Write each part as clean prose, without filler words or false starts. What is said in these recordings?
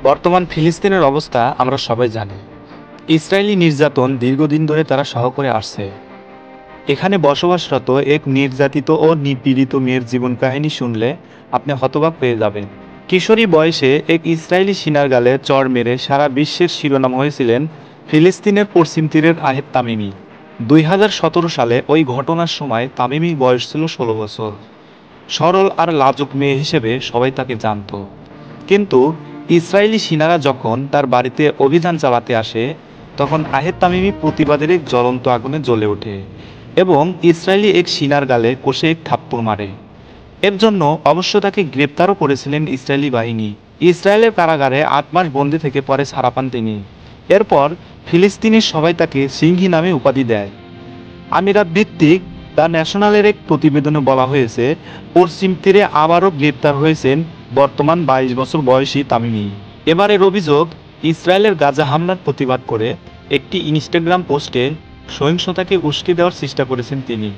বর্তমান ফিলিস্তিনের অবস্থা আমরা সবাই জানি। ইসরায়েলি নির্যাতন দীর্ঘদিন ধরে তারা সহ করে আসছে। এখানে বসবাসরত এক নির্যাতিত ও নিপীড়িত মেয়ের জীবন কাহিনী শুনলে আপনি হতবাক হয়ে যাবেন। কিশোরী বয়সে এক ইসরায়েলি সেনার গালে চড় মেরে সারা বিশ্বের শিরোনাম হয়েছিলেন ফিলিস্তিনের পশ্চিম তীরের আহেদ তামিমি। 2017 সালে ওই ঘটনার সময় তামিমির বয়স ছিল 16 বছর। সরল আর লাজুক মেয়ে হিসেবে সবাই তাকে জানত। কিন্তু ইসরায়েলি সেনারা যখন তার বাড়িতে অভিযান চালাতে আসে, তখন আহেদ তামিমি প্রতিবাদের এক জ্বলন্ত আগুনে জ্বলে ওঠে এবং ইসরায়েলি এক সেনার গালে কষে এক থাপ্পড় মারে। এর জন্য অবশ্য তাকে গ্রেপ্তারও করেছিলেন ইসরায়েলি বাহিনী। ইসরায়েলের কারাগারে 8 মাস বন্দি থেকে পরে ছাড়া পান তিনি। এরপর ফিলিস্তিনের সবাই তাকে সিংহী নামে উপাধি দেয়। আমিরাত ভিত্তিক দ্য ন্যাশনালের এক প্রতিবেদনে বলা হয়েছে, পশ্চিম তীরে আবারও গ্রেপ্তার হয়েছেন বর্তমান 22 বছর বয়সী তামিমি। এবারের অভিযোগ, ইসরায়েলের গাজা হামলার প্রতিবাদ করে একটি ইনস্টাগ্রাম পোস্টে সহিংসতাকে উস্কে দেওয়ার চেষ্টা করেছেন তিনি।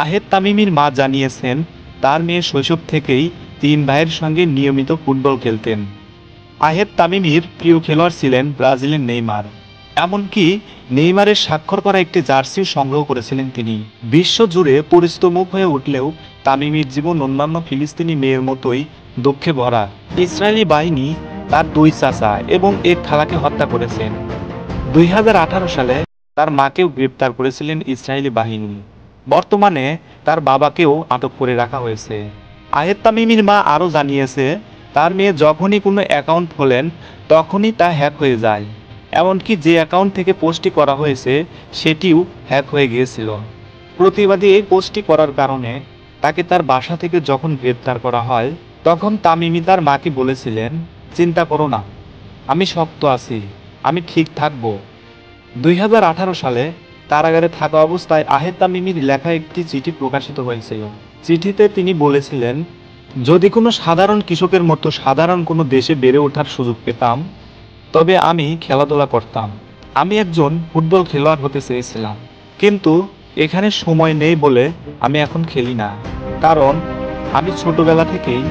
আহেদ তামিমির মা জানিয়েছেন, তার মেয়ে শৈশব থেকেই 3 ভাইয়ের সঙ্গে নিয়মিত ফুটবল খেলতেন। আহেদ তামিমির প্রিয় খেলোয়াড় ছিলেন ব্রাজিলের নেইমার। এমনকি নেইমারের স্বাক্ষর করা একটি জার্সিও সংগ্রহ করেছিলেন তিনি। বিশ্ব জুড়ে পরিচিত মুখ হয়ে উঠলেও তামিমির জীবন অন্যান্য ফিলিস্তিনি মেয়ের মতোই দুঃখে ভরা। ইসরায়েলি বাহিনী তার 2 চাচা এবং এক খালাকে হত্যা করেছেন। 2018 সালে তার মাকেও গ্রেপ্তার করেছিলেন ইসরায়েলি বাহিনী। বর্তমানে তার বাবাকেও আটক করে রাখা হয়েছে। আহেদ তামিমির মা আরও জানিয়েছে, তার মেয়ে যখনই কোনো অ্যাকাউন্ট খোলেন তখনই তা হ্যাক হয়ে যায়। এমনকি যে অ্যাকাউন্ট থেকে পোস্টটি করা হয়েছে সেটিও হ্যাক হয়ে গিয়েছিল। প্রতিবাদী এই পোস্টটি করার কারণে তাকে তার বাসা থেকে যখন গ্রেপ্তার করা হয়, তখন তামিমি তার মাকে বলেছিলেন, চিন্তা করো না, আমি শক্ত আছি, আমি ঠিক থাকবো। 2018 সালে কারাগারে থাকা অবস্থায় আহেদ তামিমির লেখা একটি চিঠি প্রকাশিত হয়েছিল। চিঠিতে তিনি বলেছিলেন, যদি কোনো সাধারণ কৃষকের মতো সাধারণ কোনো দেশে বেড়ে ওঠার সুযোগ পেতাম, তবে আমি খেলাধুলা করতাম। আমি একজন ফুটবল খেলোয়াড় হতে চেয়েছিলাম, কিন্তু এখানে সময় নেই বলে আমি এখন খেলি না। কারণ আমি ছোটবেলা থেকেই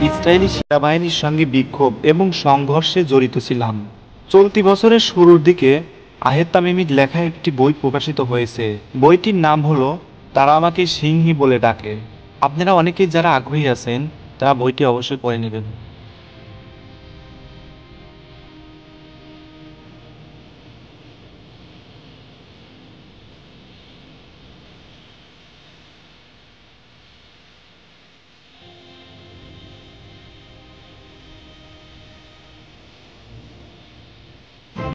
ইসরায়েলি সেনাবাহিনীর সঙ্গে বিক্ষোভ এবং সংঘর্ষে জড়িত ছিলাম। চলতি বছরের শুরুর দিকে আহেদ তামিমির লেখা একটি বই প্রকাশিত হয়েছে। বইটির নাম হলো তারা আমাকে সিংহী বলে ডাকে। আপনারা অনেকেই যারা আগ্রহী আছেন তারা বইটি অবশ্যই পড়ে নেবেন।